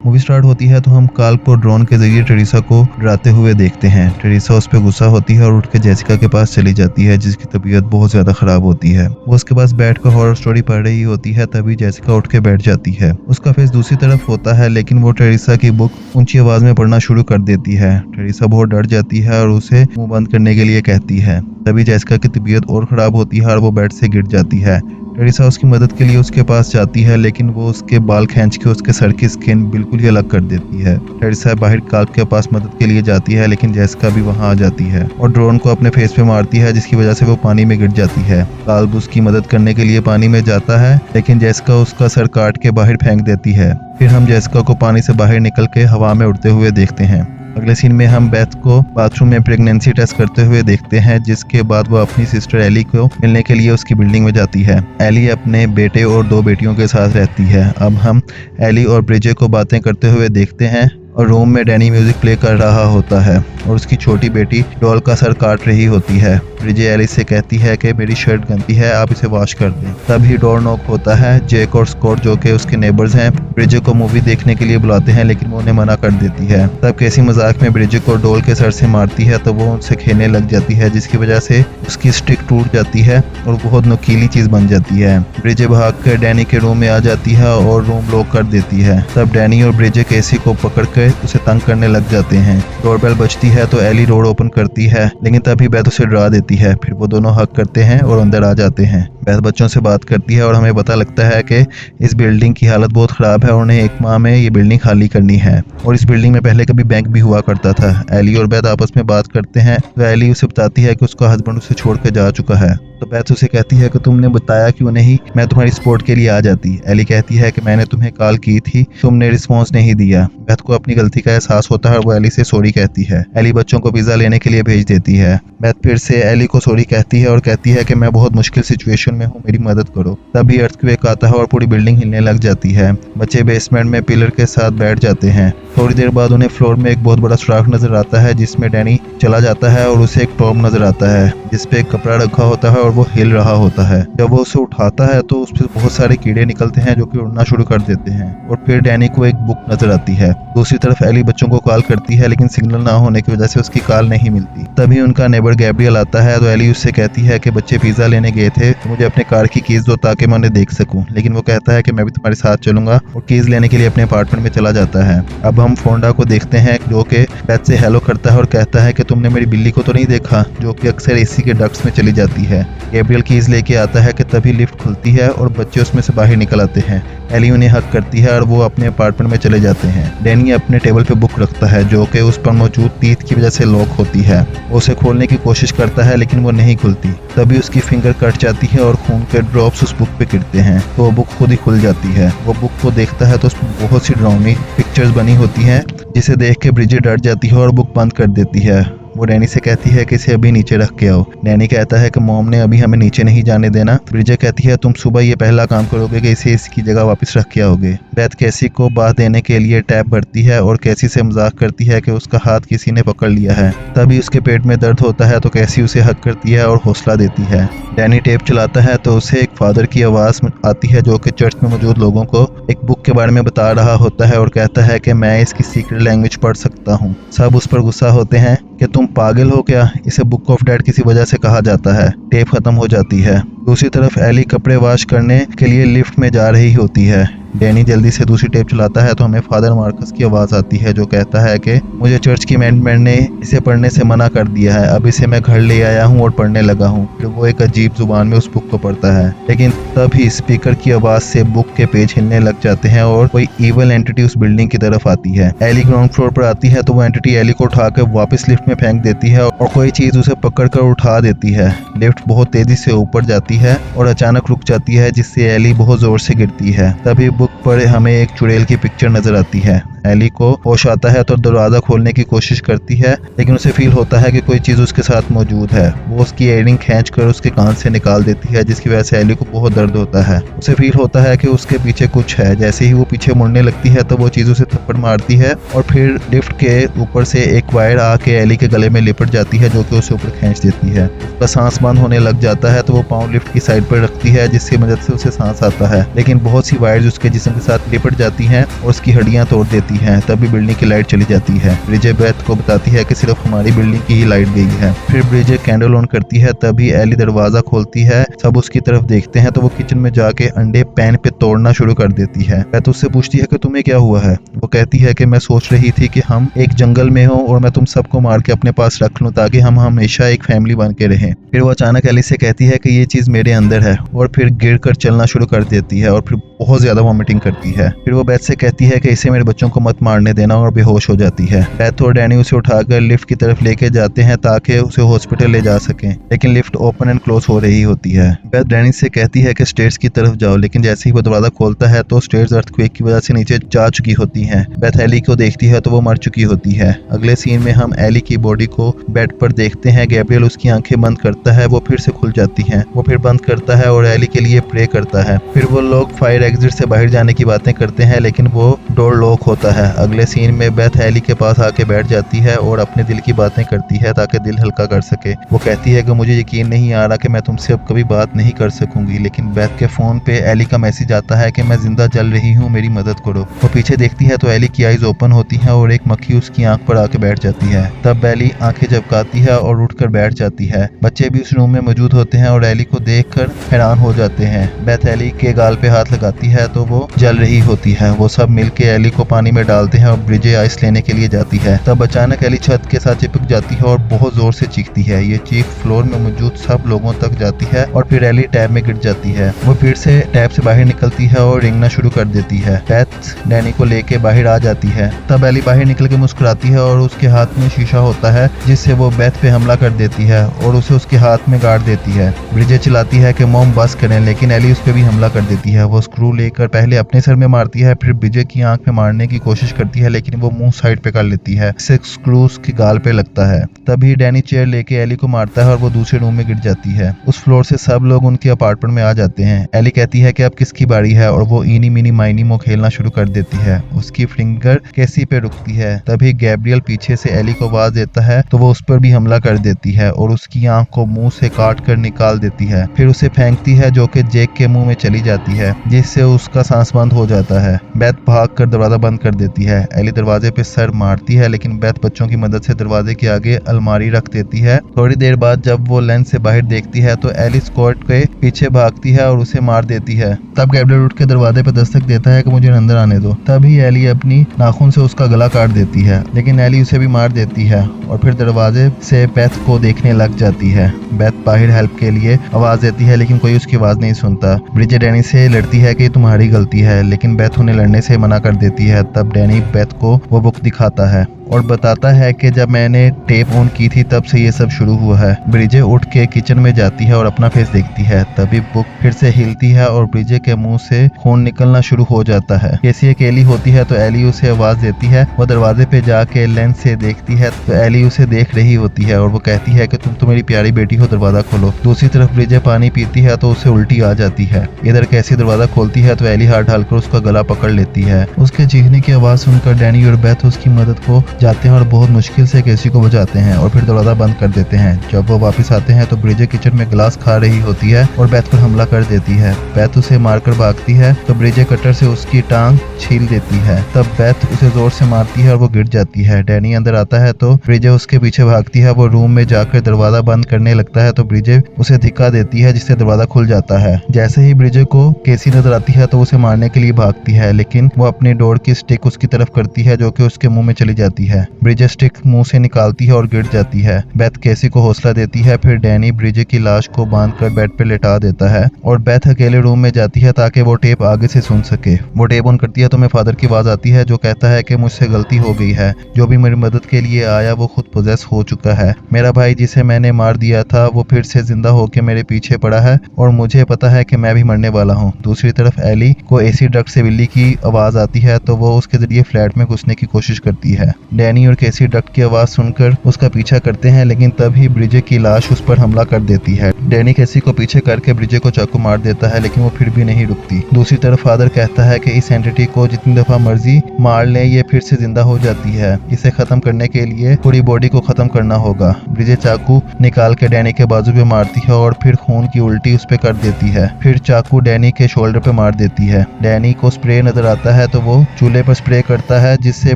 Movie start होती है तो हम कार्ल को ड्रोन के जरिए टेरेसा को डराते हुए देखते हैं। टेरेसा उस पर गुस्सा होती है और उठ के जेसिका के पास चली जाती है, जिसकी तबीयत बहुत ज्यादा खराब होती है। वो उसके पास बैठ कर हॉरर स्टोरी पढ़ रही होती है, तभी जेसिका उठ के बैठ जाती है। उसका फेस दूसरी तरफ होता है, लेकिन वो टेरेसा की बुक ऊंची आवाज में पढ़ना शुरू कर देती है। टेरेसा बहुत डर जाती है और उसे मुंह बंद करने के लिए कहती है। तभी जेसिका की तबीयत और खराब होती है और वो बेड से गिर जाती है। टेरेसा उसकी मदद के लिए उसके पास जाती है, लेकिन वो उसके बाल खींच के उसके सर की स्किन बिल्कुल ही अलग कर देती है। टेरेसा बाहर कार्ल के पास मदद के लिए जाती है, लेकिन जेसिका भी वहां आ जाती है और ड्रोन को अपने फेस पे मारती है, जिसकी वजह से वो पानी में गिर जाती है। कार्ल उसकी मदद करने के लिए पानी में जाता है, लेकिन जेसिका उसका सर काट के बाहर फेंक देती है। फिर हम जेसिका को पानी से बाहर निकल के हवा में उड़ते हुए देखते हैं। अगले सीन में हम बेथ को बाथरूम में प्रेगनेंसी टेस्ट करते हुए देखते हैं, जिसके बाद वो अपनी सिस्टर एली को मिलने के लिए उसकी बिल्डिंग में जाती है। एली अपने बेटे और 2 बेटियों के साथ रहती है। अब हम एली और ब्रिजे को बातें करते हुए देखते हैं और रूम में डैनी म्यूजिक प्ले कर रहा होता है और उसकी छोटी बेटी डॉल का सर काट रही होती है। ब्रिजे एली से कहती है कि मेरी शर्ट गंदी है, आप इसे वॉश कर दें। तभी डोर नॉक होता है। जेक और स्कॉट, जो कि उसके नेबर्स हैं, ब्रिजे को मूवी देखने के लिए बुलाते हैं, लेकिन वो उन्हें मना कर देती है। तब कैसी मजाक में ब्रिजे को डॉल के सर से मारती है, तो वो उनसे खेलने लग जाती है, जिसकी वजह से उसकी स्टिक टूट जाती है और बहुत नुकीली चीज बन जाती है। ब्रिजे भाग कर डैनी के रूम में आ जाती है और रूम लॉक कर देती है। तब डैनी और ब्रिजे कैसी को पकड़ कर उसे तंग करने लग जाते हैं। डोरबेल बजती है तो एली डोर ओपन करती है, लेकिन तभी बेथ उसे डरा देती है। फिर वो दोनों हक करते हैं और अंदर आ जाते हैं। बेथ बच्चों से बात करती है और हमें पता लगता है कि इस बिल्डिंग की हालत बहुत खराब है और उन्हें 1 माह में ये बिल्डिंग खाली करनी है। और इस बिल्डिंग में पहले कभी बैंक भी हुआ करता था। एली और बेथ आपस में बात करते हैं तो एली उसे बताती है कि उसका हस्बैंड उसे छोड़ कर जा चुका है। तो बेथ उसे कहती है कि तुमने बताया क्यों नहीं, मैं तुम्हारी सपोर्ट के लिए आ जाती। एली कहती है कि मैंने तुम्हें कॉल की थी, तुमने रिस्पॉन्स नहीं दिया। बेथ को अपनी गलती का एहसास होता है और वो एली से सॉरी कहती है। एली बच्चों को पिज्जा लेने के लिए भेज देती है। बेथ फिर से एली को सॉरी कहती है और कहती है कि मैं बहुत मुश्किल सिचुएशन में हूँ, मेरी मदद करो। तभी अर्थक्वेक आता है और पूरी बिल्डिंग हिलने लग जाती है। बच्चे बेसमेंट में पिलर के साथ बैठ जाते हैं। थोड़ी देर बाद उन्हें फ्लोर में एक बहुत बड़ा सुराख नजर आता है, जिसमें डैनी चला जाता है और उसे एक टॉप नजर आता है, जिसपे एक कपड़ा रखा होता है और वो हिल रहा होता है। जब वो उसे उठाता है तो उस पर बहुत सारे कीड़े निकलते हैं, जो कि उड़ना शुरू कर देते हैं। और फिर डैनी को एक बुक नजर आती है। दूसरी तरफ एली बच्चों को कॉल करती है, लेकिन सिग्नल ना होने की वजह से उसकी कॉल नहीं मिलती। तभी उनका नेबर गैब्रियल आता है तो एली उससे कहती है कि बच्चे पिज्जा लेने गए थे, तो मुझे अपने कार की कीज दो ताकि मैं उन्हें देख सकूं। लेकिन वो कहता है कि मैं भी तुम्हारे साथ चलूंगा और कीज लेने के लिए अपने अपार्टमेंट में चला जाता है। अब हम फोंडा को देखते हैं, जो कि बेथ से हेलो करता है और कहता है कि तुमने मेरी बिल्ली को तो नहीं देखा, जो कि अक्सर एसी के डक्ट्स में चली जाती है। गैब्रियल कीज लेके आता है कि तभी लिफ्ट खुलती है और बच्चे उसमें से बाहर निकल आते हैं। एली उन्हें हक करती है और वो अपने अपार्टमेंट में चले जाते हैं। डैनी अपने टेबल पे बुक रखता है, जो कि उस पर मौजूद टीथ की वजह से लॉक होती है। वो उसे खोलने की कोशिश करता है, लेकिन वो नहीं खुलती। तभी उसकी फिंगर कट जाती है और खून के ड्रॉप्स उस बुक पे गिरते हैं, तो वो बुक खुद ही खुल जाती है। वो बुक को देखता है तो उसमें बहुत सी डरावनी पिक्चर्स बनी होती हैं, जिसे देख के ब्रिजे डर जाती है और बुक बंद कर देती है। वो डैनी से कहती है कि इसे अभी नीचे रख के आओ। डैनी कहता है कि मॉम ने अभी हमें नीचे नहीं जाने देना। ब्रिजे कहती है तुम सुबह ये पहला काम करोगे कि इसे इसकी जगह वापस रख के आओगे। बेथ कैसी को बात देने के लिए टैब भरती है और कैसी से मजाक करती है कि उसका हाथ किसी ने पकड़ लिया है। तभी उसके पेट में दर्द होता है तो कैसी उसे हक करती है और हौसला देती है। डैनी टेप चलाता है तो उसे एक फादर की आवाज आती है, जो कि चर्च में मौजूद लोगों को एक बुक के बारे में बता रहा होता है और कहता है कि मैं इसकी सीक्रेट लैंग्वेज पढ़ सकता हूँ। सब उस पर गुस्सा होते हैं कि तुम पागल हो क्या, इसे बुक ऑफ डेड किसी वजह से कहा जाता है। टेप खत्म हो जाती है। दूसरी तरफ एली कपड़े वॉश करने के लिए लिफ्ट में जा रही होती है। डैनी जल्दी से दूसरी टेप चलाता है तो हमें फादर मार्कस की आवाज आती है, जो कहता है कि मुझे चर्च की मैनेजमेंट ने इसे पढ़ने से मना कर दिया है, अब इसे मैं घर ले आया हूँ और पढ़ने लगा हूँ। फिर वो एक अजीब जुबान में उस बुक को पढ़ता है, लेकिन तभी स्पीकर की आवाज से बुक के पेज हिलने लग जाते हैं और कोई इवल एंटिटी उस बिल्डिंग की तरफ आती है। एली ग्राउंड फ्लोर पर आती है तो वो एंटिटी एली को उठाकर वापस लिफ्ट में फेंक देती है और कोई चीज उसे पकड़ कर उठा देती है। लिफ्ट बहुत तेजी से ऊपर जाती है और अचानक रुक जाती है, जिससे एली बहुत जोर से गिरती है। तभी बुक पर हमें एक चुड़ैल की पिक्चर नजर आती है। एली को होश आता है तो दरवाजा खोलने की कोशिश करती है, लेकिन उसे फील होता है कि कोई चीज उसके साथ मौजूद है। वो उसकी एयरिंग खींच कर उसके कान से निकाल देती है, जिसकी वजह से एली को बहुत दर्द होता है। उसे फील होता है कि उसके पीछे कुछ है। जैसे ही वो पीछे मुड़ने लगती है तो वो चीज उसे थप्पड़ मारती है और फिर लिफ्ट के ऊपर से एक वायर आके एली के गले में लिपट जाती है, जो कि उसे ऊपर खींच देती है। उसका सांस बंद होने लग जाता है तो वो पाँव लिफ्ट की साइड पर रखती है, जिसकी मदद से उसे सांस आता है, लेकिन बहुत सी वायर्स उसके जिस्म के साथ लिपट जाती हैं और उसकी हड्डियां तोड़ देती होती है तभी बिल्डिंग की लाइट चली जाती है। ब्रिजे बेथ को बताती है कि सिर्फ हमारी बिल्डिंग की ही लाइट गई है। फिर ब्रिजे कैंडल ऑन करती है तभी एली दरवाजा खोलती है। सब उसकी तरफ देखते हैं तो वो किचन में जाके अंडे पैन पे तोड़ना शुरू कर देती है। बेथ उससे पूछती है कि तुम्हें क्या हुआ है। वो कहती है कि मैं सोच रही थी कि हम एक जंगल में हो और मैं तुम सबको मार के अपने पास रख लूं ताकि हम हमेशा एक फैमिली बन के रहें। फिर वो अचानक एली से कहती है कि ये चीज मेरे अंदर है और फिर गिर कर चलना शुरू कर देती है और फिर बहुत ज्यादा वॉमिटिंग करती है। फिर वो बेथ से कहती है कि इसे मेरे बच्चों को मत मारने देना और बेहोश हो जाती है। बेथ और डैनी उसे उठाकर लिफ्ट की तरफ लेके जाते हैं ताकि उसे हॉस्पिटल ले जा सकें, लेकिन लिफ्ट ओपन एंड क्लोज हो रही होती है। बेथ डैनी से कहती है कि स्टेयर्स की तरफ जाओ, लेकिन जैसे ही वो दरवाजा खोलता है तो स्टेयर्स अर्थक्वेक की वजह से नीचे जा चुकी होती हैं। बेथ एली को देखती है तो वो मर चुकी होती है। अगले सीन में हम एली की बॉडी को बेड पर देखते हैं। गैब्रियल उसकी आंखें बंद करता है, वो फिर से खुल जाती हैं। वो फिर बंद करता है और एली के लिए प्रे करता है। फिर वो लोग फायर एग्जिट से बाहर जाने की बातें करते हैं, लेकिन वो डोर लॉक होता है। अगले सीन में बेथ एली के पास आके बैठ जाती है और अपने दिल की बातें करती है ताकि दिल हल्का कर सके। वो कहती है कि मुझे यकीन नहीं आ रहा कि मैं तुमसे अब कभी बात नहीं कर सकूंगी, लेकिन बेथ के फोन पे एली का मैसेज आता है कि मैं जिंदा जल रही हूँ, मेरी मदद करो। वो पीछे देखती है तो एली की आईज ओपन होती है और एक मक्खी उसकी आंख पर आके बैठ जाती है। तब एली आंखें झपकाती है और उठकर बैठ जाती है। बच्चे भी उस रूम में मौजूद होते हैं और एली को देखकर हैरान हो जाते हैं। बेथ एली के गाल पे हाथ लगाती है तो वो जल रही होती है। वो सब मिलके एली को पानी में डालते हैं और ब्रिजे आइस लेने के लिए जाती है। तब अचानक एली छत के साथ चिपक जाती है और बहुत जोर से चीखती है। ये चीख फ्लोर में मौजूद सब लोगों तक जाती है और फिर एली टैब में गिर जाती है। वो फिर से टैब से बाहर निकलती है और रेंगना शुरू कर देती है। बेथ डैनी को लेके बाहर आ जाती है। तब एली बाहर निकल के मुस्कुराती है और उसके हाथ में शीशा होता है जिससे वो बेथ पे हमला कर देती है और उसे उसके हाथ में गाड़ देती है। ब्रिजे चिल्लाती है कि मॉम बस करें, लेकिन एली उस पर भी हमला कर देती है। वो स्क्रू लेकर पहले अपने सर में मारती है, फिर ब्रिजे की आंख में मारने की कोशिश करती है, लेकिन वो मुंह साइड पे कर लेती है। इससे स्क्रू उसके गाल पे लगता है। तभी डैनी चेयर लेके एली को मारता है और वो दूसरे रूम में गिर जाती है। उस फ्लोर से सब लोग उनके अपार्टमेंट में आ जाते हैं। एली कहती है कि अब किसकी बारी है और वो इनी मिनी माइनी मो खेलना शुरू कर देती है। उसकी फिंगर कैसी पे रुकती है। तभी गैब्रियल पीछे से एली को आवाज देता है तो वो उस पर भी हमला कर देती है और उसकी आंख को मुंह से काट कर निकाल देती है। फिर उसे फेंकती है जो कि जेक के मुंह में चली जाती है, जिससे उसका सांस बंद हो जाता है। बेथ भाग कर दरवाजा बंद कर देती है। एली दरवाजे पे सर मारती है, लेकिन बेथ बच्चों की मदद से दरवाजे के आगे अलमारी रख देती है। थोड़ी देर बाद जब वो लेंस से बाहर देखती है तो एली स्कॉट के पीछे भागती है और उसे मार देती है। तब गैब्रियल उठ के दरवाजे पे दस्तक देता है कि मुझे अंदर आने दो। तभी एली अपनी नाखून से उसका गला काट देती है, लेकिन एली उसे भी मार देती है और फिर दरवाजे से बेथ को देखने लग जाती है। बेथ बाहर हेल्प के लिए आवाज देती है, लेकिन कोई उसकी आवाज नहीं सुनता। ब्रिजे डैनी से लड़ती है कि तुम्हारी गलती है, लेकिन बेथ उन्हें लड़ने से मना कर देती है। तब डैनी बेथ को वो बुक दिखाता है और बताता है कि जब मैंने टेप ऑन की थी तब से ये सब शुरू हुआ है। ब्रिजे उठ के किचन में जाती है और अपना फेस देखती है। तभी बुक फिर से हिलती है और ब्रिजे के मुंह से खून निकलना शुरू हो जाता है। केसी अकेली होती है तो एली उसे आवाज देती है। वो दरवाजे पे जाके लेंस से देखती है तो एली उसे देख रही होती है और वो कहती है कि तुम तो मेरी प्यारी बेटी हो, दरवाजा खोलो। दूसरी तरफ ब्रिजे पानी पीती है तो उसे उल्टी आ जाती है। इधर कैसी दरवाजा खोलती है तो एली हाथ डालकर उसका गला पकड़ लेती है। उसके चीखने की आवाज सुनकर डैनी और बेथ उसकी मदद को जाते हैं और बहुत मुश्किल से केसी को बचाते हैं और फिर दरवाजा बंद कर देते हैं। जब वो वापस आते हैं तो ब्रिजे किचन में गिलास खा रही होती है और बेथ पर हमला कर देती है। बेथ उसे मारकर भागती है तो ब्रिजे कटर से उसकी टांग छील देती है। तब बेथ उसे जोर से मारती है और वो गिर जाती है। डैनी अंदर आता है तो ब्रिजे उसके पीछे भागती है। वो रूम में जाकर दरवाजा बंद करने लगता है तो ब्रिजे उसे धिक्का देती है, जिससे दरवाजा खुल जाता है। जैसे ही ब्रिजे को केसी नजर आती है तो उसे मारने के लिए भागती है, लेकिन वो अपनी डोर की स्टिक उसकी तरफ करती है जो कि उसके मुंह में चली जाती है। ब्रिजे स्टिक मुंह से निकालती है और गिर जाती है। बेथ केसी को हौसला देती है। फिर डैनी ब्रिजे की लाश को बांधकर बेड पे लेटा देता है और बेथ अकेले रूम में जाती है ताकि वो टेप आगे से सुन सके। वो टेप ऑन करती है तो मेरे फादर की आवाज आती है जो कहता है कि मुझसे गलती हो गई है। जो भी मेरी मदद के लिए आया वो खुद पोजेस हो चुका है। मेरा भाई जिसे मैंने मार दिया था वो फिर से जिंदा होकर मेरे पीछे पड़ा है और मुझे पता है कि मैं भी मरने वाला हूँ। दूसरी तरफ एली को एसी ड्रग से बिल्ली की आवाज आती है तो वो उसके जरिए फ्लैट में घुसने की कोशिश करती है। डैनी और केसी डक्ट की आवाज सुनकर उसका पीछा करते हैं, लेकिन तभी ब्रिजे की लाश उस पर हमला कर देती है। डैनी केसी को पीछे करके ब्रिजे को चाकू मार देता है, लेकिन वो फिर भी नहीं रुकती। दूसरी तरफ फादर कहता है कि इस एंटिटी को जितनी दफा मर्जी मार ले, ये फिर से जिंदा हो जाती है। इसे खत्म करने के लिए पूरी बॉडी को खत्म करना होगा। ब्रिजे चाकू निकाल के डैनी के बाजू पे मारती है और फिर खून की उल्टी उस पे कर देती है। फिर चाकू डैनी के शोल्डर पे मार देती है। डैनी को स्प्रे नजर आता है तो वो चूल्हे पर स्प्रे करता है, जिससे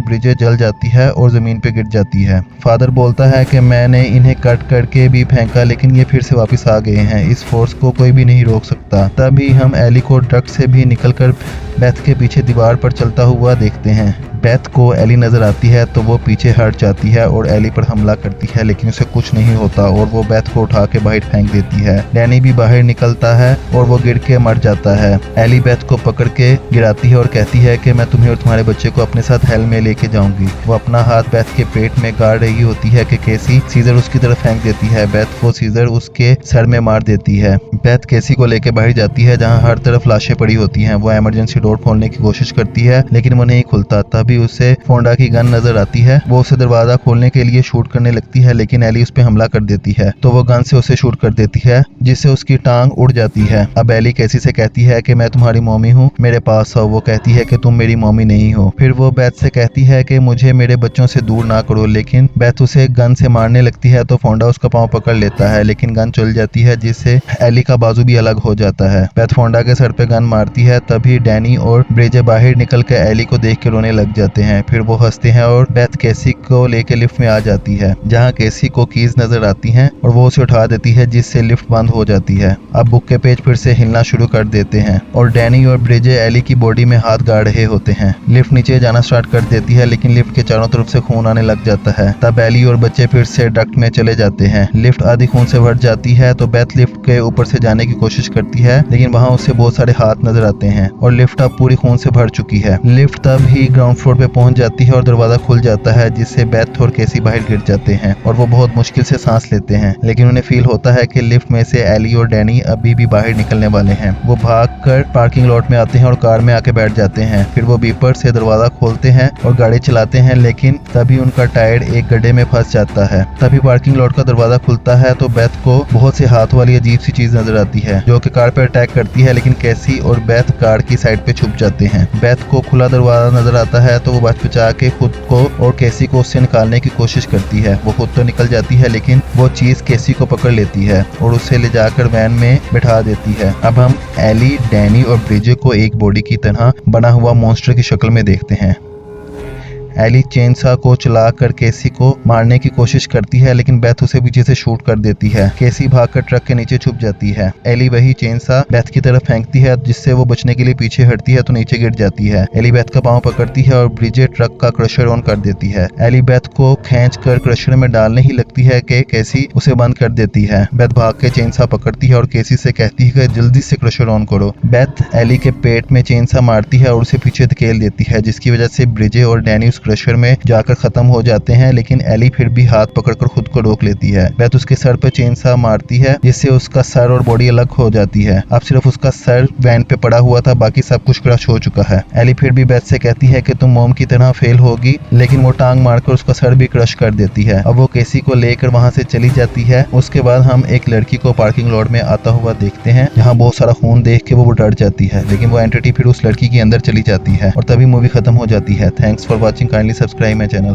ब्रिजे जल जाती है और जमीन पे गिर जाती है। फादर बोलता है कि मैंने इन्हें कट करके भी फेंका, लेकिन ये फिर से वापस आ गए हैं। इस फोर्स को कोई भी नहीं रोक सकता। तभी हम एली को ट्रक से भी निकलकर बेथ के पीछे दीवार पर चलता हुआ देखते हैं। बेथ को एली नजर आती है तो वो पीछे हट जाती है और एली पर हमला करती है, लेकिन उसे कुछ नहीं होता और वो बेथ को उठा के बाहर फेंक देती है। डैनी भी बाहर निकलता है और वो गिर के मर जाता है। एली बेथ को पकड़ के गिराती है और कहती है कि मैं तुम्हें और तुम्हारे बच्चे को अपने साथ हेल में लेके जाऊंगी। वो अपना हाथ बेथ के पेट में गाड़ रही होती है कि केसी सीजर उसकी तरफ फेंक देती है। बेथ वो सीजर उसके सर में मार देती है। बेथ केसी को लेके बाहर जाती है, जहाँ हर तरफ लाशें पड़ी होती हैं। वो इमरजेंसी डोर खोलने की कोशिश करती है, लेकिन वो नहीं खुलता। तभी उसे फोंडा की गन नजर आती है। वो उसे दरवाजा खोलने के लिए शूट करने लगती है, लेकिन एली उस पे हमला कर देती है, तो वो गन से उसे शूट कर देती है, जिससे उसकी टांग उड़ जाती है। अब एली केसी से कहती है कि मैं तुम्हारी मम्मी हूँ, मेरे पास आओ। वो कहती है कि तुम मेरी मम्मी नहीं हो। फिर वो बेथ से कहती है कि मुझे मेरे बच्चों से दूर ना करो, लेकिन बेथ उसे गन से मारने लगती है तो फोंडा उसका पाँव पकड़ लेता है, लेकिन गन चल जाती है, जिससे एली का बाजू भी अलग हो जाता है। बेथ फोंडा के सर पे गन मारती है। तभी डैनी और ब्रिजे बाहर निकल कर एली को देख के रोने लग जाते हैं। फिर वो हंसते हैं और बेथ केसी को लेके लिफ्ट में आ जाती है, जहाँ केसी को कीज नजर आती हैं और वो उसे उठा देती है, जिससे लिफ्ट बंद हो जाती है। अब बुक के पेज फिर से हिलना शुरू कर देते हैं और डैनी और ब्रिजे एली की बॉडी में हाथ गाड़ रहे होते हैं। लिफ्ट नीचे जाना स्टार्ट कर देती है, लेकिन लिफ्ट के चारों तरफ से खून आने लग जाता है। तब एली और बच्चे फिर से डक्ट में चले जाते हैं। लिफ्ट आधी खून से भर जाती है तो बेथ लिफ्ट के ऊपर से जाने की कोशिश करती है, लेकिन वहाँ उसे बहुत सारे हाथ नजर आते हैं और लिफ्ट अब पूरी खून से भर चुकी है। लिफ्ट तब ही ग्राउंड फ्लोर पे पहुंच जाती है और दरवाजा खुल जाता है, जिससे बेथ और केसी बाहर गिर जाते हैं और वो बहुत मुश्किल से सांस लेते हैं, लेकिन उन्हें फील होता है कि लिफ्ट में से एली और डैनी अभी भी बाहर निकलने वाले हैं। वो भागकर पार्किंग लॉट में आते हैं और कार में आके बैठ जाते हैं। फिर वो बीपर से दरवाजा खोलते हैं और गाड़ी चलाते हैं, लेकिन तभी उनका टायर एक गड्ढे में फंस जाता है। तभी पार्किंग लॉट का दरवाजा खुलता है तो बेथ को बहुत से हाथ वाली अजीब सी चीज नजर आती है, जो कि कार पर अटैक करती है, लेकिन केसी और बेथ कार की साइड पे छुप जाते हैं। बेथ को खुला दरवाजा नजर आता है तो वो बचा के खुद को और केसी को उससे निकालने की कोशिश करती है। वो खुद तो निकल जाती है, लेकिन वो चीज केसी को पकड़ लेती है और उसे ले जाकर वैन में बैठा देती है। अब हम एली, डैनी और ब्रिजे को एक बॉडी की तरह बना हुआ मॉन्स्टर की शक्ल में देखते हैं। एली चेनसा को चलाकर केसी को मारने की कोशिश करती है, लेकिन बेथ उसे पीछे से शूट कर देती है। केसी भागकर ट्रक के नीचे छुप जाती है। एली वही चेनसा बेथ की तरफ फेंकती है, जिससे वो बचने के लिए पीछे हटती है तो नीचे गिर जाती है। एली बेथ का पाँव पकड़ती है और ब्रिजे ट्रक का क्रशर ऑन कर देती है। एली बेथ को खींचकर क्रशर में डालने ही लगती है कि केसी उसे बंद कर देती है। बेथ भाग के चेनसा पकड़ती है और केसी से कहती है कि जल्दी से क्रशर ऑन करो। बेथ एली के पेट में चेनसा मारती है और उसे पीछे धकेल देती है, जिसकी वजह से ब्रिजे और डैनी उस क्रशर में जाकर खत्म हो जाते हैं, लेकिन एली फिर भी हाथ पकड़कर खुद को रोक लेती है। बेथ उसके सर पर चेनसा मारती है, जिससे उसका सर और बॉडी अलग हो जाती है। अब सिर्फ उसका सर वैन पे पड़ा हुआ था, बाकी सब कुछ क्रश हो चुका है। एली फिर भी बेथ से कहती है कि तुम मोम की तरह फेल होगी, लेकिन वो टांग मारकर उसका सर भी क्रश कर देती है। अब वो केसी को लेकर वहां से चली जाती है। उसके बाद हम एक लड़की को पार्किंग लॉट में आता हुआ देखते हैं, जहाँ बहुत सारा खून देख के वो डर जाती है, लेकिन वो एंटिटी फिर उस लड़की के अंदर चली जाती है और तभी मूवी खत्म हो जाती है। Thanks for watching, kindly subscribe my channel.